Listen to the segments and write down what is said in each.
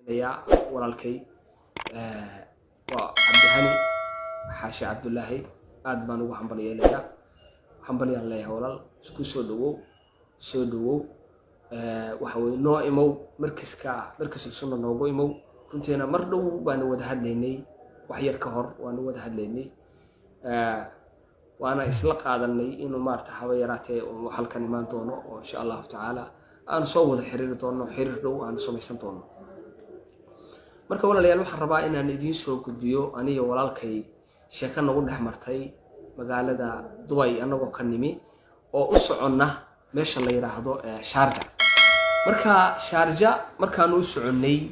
يا ورالكي وعبد الهني حاشا عبد الله أدبان وحنبلي ليا حنبلي الله ورال سكو سودو وحوي نوع إمو مركز السنة نوعو إمو كنت أنا مردو بأنا ودهد ليني وحير كهر وأنا ودهد ليني وأنا إسلق عادني إنه مارت حويراتي وحلقة نمان دونه وإن شاء الله تعالى أنا صوّد حرير دونه حرير دو أنا سميسان دونه marka walaalayaal waxaan rabaa inaan idin soo gudbiyo aniga walaalkay sheeko nagu dhaxmartay magaalada Dubai anagoo ka nimi oo u soconna meesha la yiraahdo Sharjah marka Sharjah markaan u soconay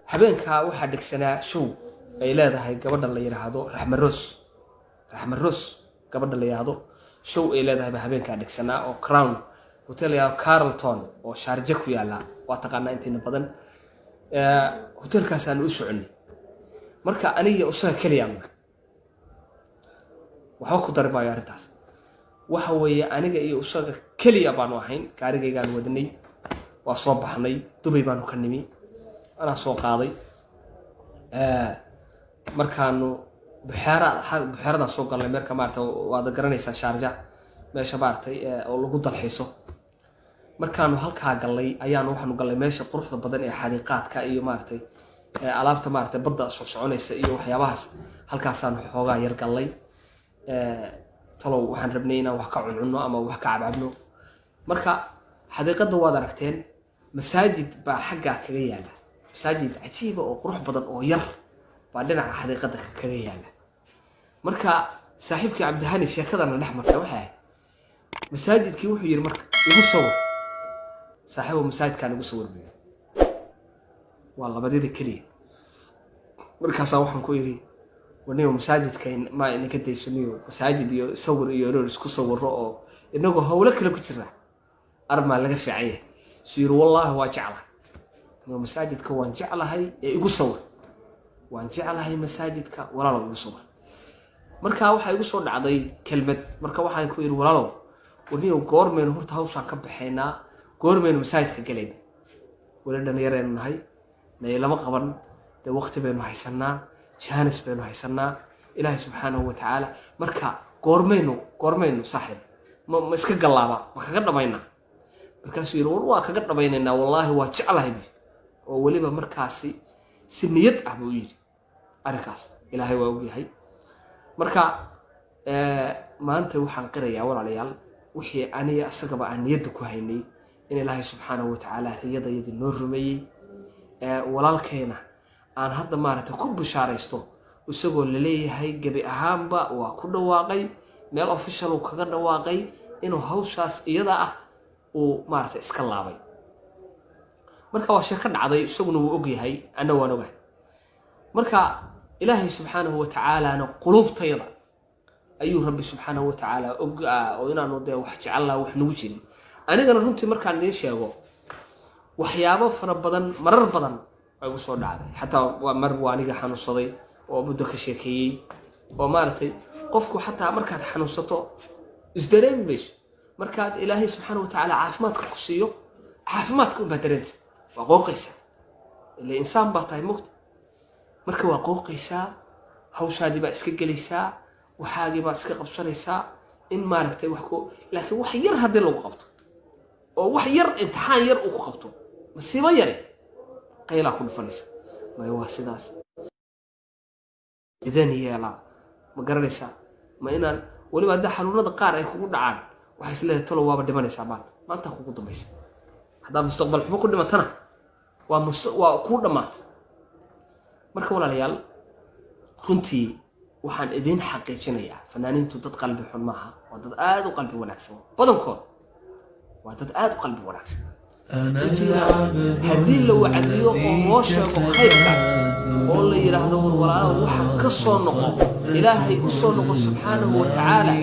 habeenka waxa dhigsanaa show ay leedahay gabadha la yiraahdo Raxma Roos gabadha la yiraahdo show ay leedahay habeenka dhigsanaa oo Crown Hotel ya Carlton oo Sharjah ku yaala waa taqaanaa inta badan hotel kaasaan u soconay marka aniga usaga kaliya waxa ku darbaayo arintaas waxa weeye aniga iyo usaga kaliya baan ahayn gaarigaygaan wadnay waa soo baxnay Dubai baan ka nimi ana soo qaaday markaanu buxaarada soo galnay marka maarta waad garanaysaa Sharjah meesha baartay oo lagu dalxiiso markaanu halka galay ayaanu waxaanu galay meesha quruxda badan ee xadiiqaadka iyo maartay alaabta maartay badda soo soconaysa iyo waxyaabahaas halkaasaan xoogaa yar galay talow waxaan rabnay inaan wax ka cunno ama wax ka cababno marka xadiiqada waad aragteen masaajid baa xagga kaga yaala masaajid cajiib oo qurux badan oo yar baa dhinaca xadiiqada kaga yaala marka saaxiibkii Cabdi Hani sheekadana dhaxmartay waxa masaajidkii wuxuu yiri marka igu sawir صاحبه مساعد كان يقصور بيه والله بديت كلي مركز واحد كويري ونيو مساجد كاين ما انك انت يسميه مساجد يصور يورو اسكو صور رؤو انه هو لك لو كجرا ارما لغا فيعيه سير والله واجعله انه مساجد كوان جعلهي يقو صور وان جعلهي مساجدك ولا لو يصور marka waxa igu soo dhacday kelmad marka waxaan ku yiri walaalow ونيو goormeen horta hawshan ka baxeynaa goormeen masaajidka galeen waladan yareen nahay meelama qaban de waqti baynu haysanaa jaanis baynu haysanaa ilaahay subhanahu wa ta'ala marka goormeen saaxib ma iska galaaba ma kaga dhamayna markaas yiri waa kaga dhamayna wallahi waa jeclahay oo waliba markaasi si niyad ah buu yiri arkaas ilaahay waa og yahay marka maanta waxaan qirayaa walaalayaal wixii aniga asagaba aan niyada ku haynay إن الله سبحانه وتعالى رياضة يدي النور رمي ولالكينا أن هذا ما رتكب بشاريستو وسقول لي هاي جبي أهم بقى وكل واقعي مال أوفيشال وكذا واقعي إنه هوساس يضع وما رت إسكالابي مركا وشكرنا عضي سقول وأجي هاي أنا وأنا مركا إلهي سبحانه وتعالى أنا قلوب طيبة أيها ربي سبحانه وتعالى أجا وإنا نودي وحج الله وحنوجين أنا قلنا رنتي مركان ليش يا جو وحيابه فربضن مرر بدن أقول صور عادي حتى ومر وانيجا حنوصدي وبدك شيكي ومارتي قفكو حتى مركات حنوصته ازدرين بيش مركات إلهي سبحانه وتعالى عافماتك قصيو عافماتكم بدرت وقوقيسا اللي إنسان باطاي مقت مركا وقوقيسا هوش هادي بقى اسكي جليسا وحاجي بقى اسكي قبصريسا إن ماركتي وحكو لكن وحير هذا لو قبطه وحير امتحان ير او قبطو مصيبه يري قيلا كل فلس ما هو سداس اذن يلا ما غرانيسا ما ان ولي بعد حنونada qaar ay kugu dhacaan waxa isleeyahay tolo waaba dhimanaysa maanta kugu dambaysa hada mustaqbal xumo ku dhimatana waa ku dhamaat marka walaalayaal runtii waxaan idin xaqiijinayaa fanaaniintu dad qalbi xun maaha waa dad aad u qalbi wanaagsan badankood وهذا آد قلبي وناس هذه لو عديو وموشة وخيرك والله يرهدون ولا روح كسر نقو إلهي أسر نقو سبحانه وتعالى